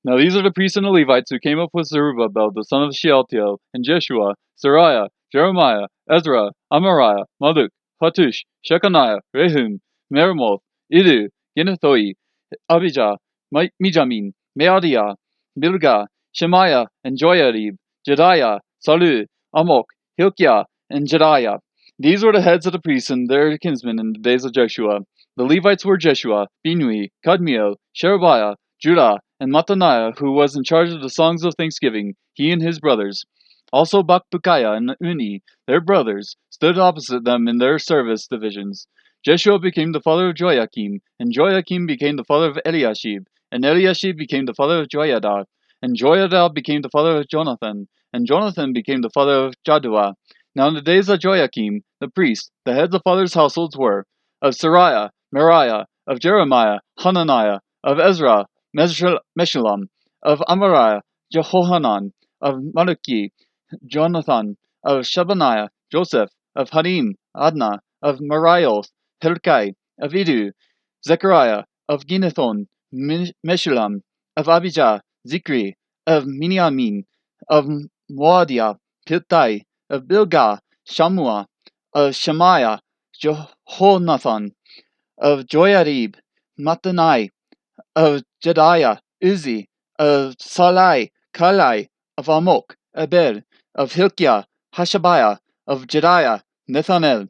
Now these are the priests and the Levites who came up with Zerubbabel the son of Shealtiel, and Jeshua, Sariah, Jeremiah, Ezra, Amariah, Maluk, Hattush, Shechaniah, Rehum, Meremoth, Idu, Ginnethoi, Abijah, Mijamin, Meadiah, Bilgah, Shemaiah, and Joiarib, Jediah, Salu, Amok, Hilkiah, and Jediah. These were the heads of the priests and their kinsmen in the days of Jeshua. The Levites were Jeshua, Binui, Kadmiel, Sherebiah, Judah, and Mattaniah, who was in charge of the songs of thanksgiving, he and his brothers. Also Bakbukiah and Uni, their brothers, stood opposite them in their service divisions. Jeshua became the father of Joachim, and Joachim became the father of Eliashib, and Eliashib became the father of Joiada, and Joiada became the father of Jonathan, and Jonathan became the father of Jaddua. Now in the days of Joachim, the priest, the heads of fathers' households were of Sariah, Meriah, of Jeremiah, Hananiah, of Ezra, Meshullam, of Amariah, Jehohanan, of Malachi, Jonathan, of Shabaniah, Joseph, of Harim, Adna, of Marioth, Hilkai, of Idu, Zechariah, of Ginnethon, Meshullam, of Abijah, Zikri, of Miniamin, of Moadiah, Piltai, of Bilgah, Shammua, of Shemaiah, Jehonathan, of Joiarib, Mattanai, of Jediah, Uzi, of Salai, Kalai, of Amok, Eber, of Hilkiah, Hashabiah, of Jediah, Nethanel.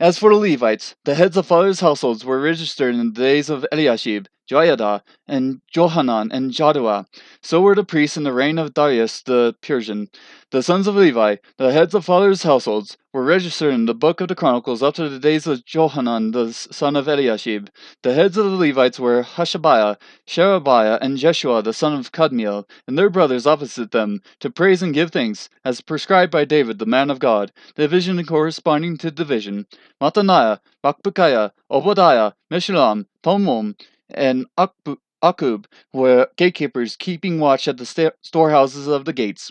As for the Levites, the heads of fathers' households were registered in the days of Eliashib, Joiada, and Johanan, and Jaddua. So were the priests in the reign of Darius the Persian. The sons of Levi, the heads of fathers' households, were registered in the book of the Chronicles up to the days of Johanan the son of Eliashib. The heads of the Levites were Hashabiah, Sherebiah, and Jeshua the son of Kadmiel, and their brothers opposite them, to praise and give thanks, as prescribed by David the man of God, division corresponding to division. Mattaniah, Bakbukiah, Obadiah, Meshullam, Talmon, and Akub were gatekeepers keeping watch at the storehouses of the gates.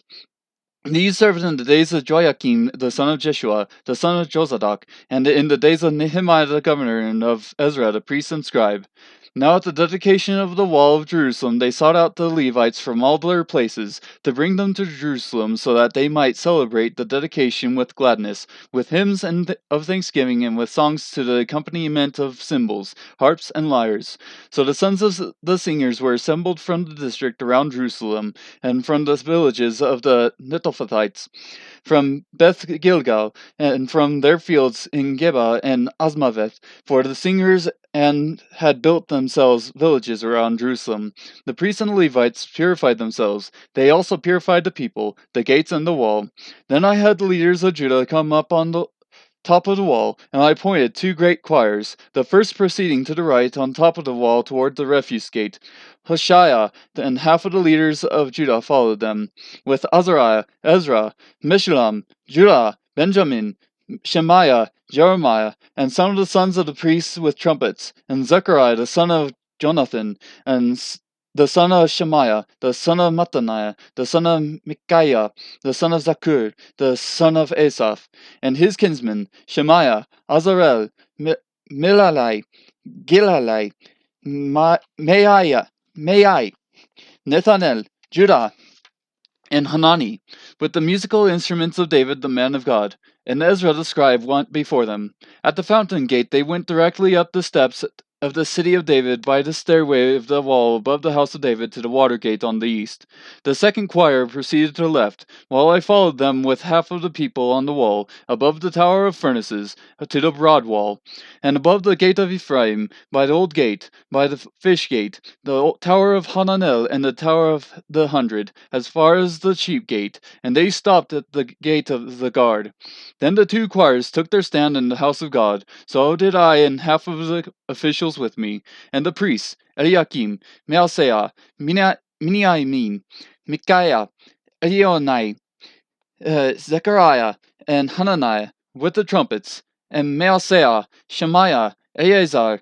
These served in the days of Joachim the son of Jeshua, the son of Jozadak, and in the days of Nehemiah the governor, and of Ezra the priest and scribe. Now at the dedication of the wall of Jerusalem they sought out the Levites from all their places, to bring them to Jerusalem, so that they might celebrate the dedication with gladness, with hymns of thanksgiving, and with songs to the accompaniment of cymbals, harps, and lyres. So the sons of the singers were assembled from the district around Jerusalem, and from the villages of the Netophathites, from Beth Gilgal, and from their fields in Geba and Asmaveth, for the singers and had built themselves villages around Jerusalem. The priests and the Levites purified themselves. They also purified the people, the gates and the wall. Then I had the leaders of Judah come up on the top of the wall, and I appointed 2 great choirs, the first proceeding to the right on top of the wall toward the refuse gate. Hoshea and half of the leaders of Judah followed them, with Azariah, Ezra, Meshullam, Judah, Benjamin, Shemaiah, Jeremiah, and some of the sons of the priests with trumpets, and Zechariah the son of Jonathan, and the son of Shemaiah, the son of Mattaniah, the son of Micaiah, the son of Zakur, the son of Asaph, and his kinsmen, Shemaiah, Azarel, Milalai, Gilalai, Maiah, Nethanel, Judah, and Hanani, with the musical instruments of David the man of God, and Ezra the scribe went before them. At the fountain gate they went directly up the steps of the city of David by the stairway of the wall above the house of David to the water gate on the east. The second choir proceeded to the left, while I followed them with half of the people on the wall, above the tower of furnaces, to the broad wall, and above the gate of Ephraim, by the old gate, by the fish gate, the tower of Hananel, and the tower of the 100, as far as the sheep gate, and they stopped at the gate of the guard. Then the 2 choirs took their stand in the house of God, so did I and half of the officials with me, and the priests, Eliakim, Maaseiah, Miniamin, Micaiah, Elionai, Zechariah, and Hananiah, with the trumpets, and Maaseiah, Shemaiah, Eleazar,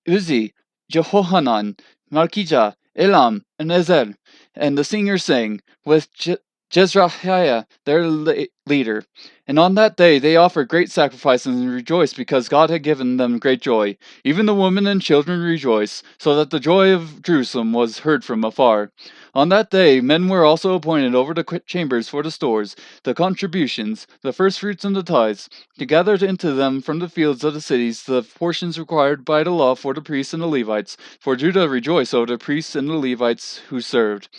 Uzi, Jehohanan, Malchijah, Elam, and Ezer, and the singers sang, with Jezrahiah their leader. And on that day they offered great sacrifices and rejoiced because God had given them great joy. Even the women and children rejoiced, so that the joy of Jerusalem was heard from afar. On that day men were also appointed over the chambers for the stores, the contributions, the firstfruits and the tithes, to gather into them from the fields of the cities the portions required by the law for the priests and the Levites. For Judah rejoiced over the priests and the Levites who served.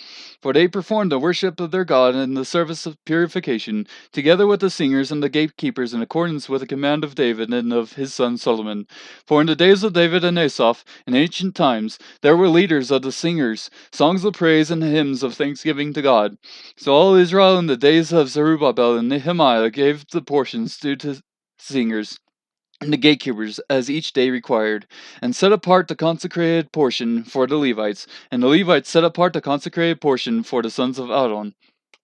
For they performed the worship of their God and the service of purification, together with the singers and the gatekeepers, in accordance with the command of David and of his son Solomon. For in the days of David and Asaph, in ancient times, there were leaders of the singers, songs of praise and hymns of thanksgiving to God. So all Israel in the days of Zerubbabel and Nehemiah gave the portions due to singers and the gatekeepers as each day required, and set apart the consecrated portion for the Levites, and the Levites set apart the consecrated portion for the sons of Aaron.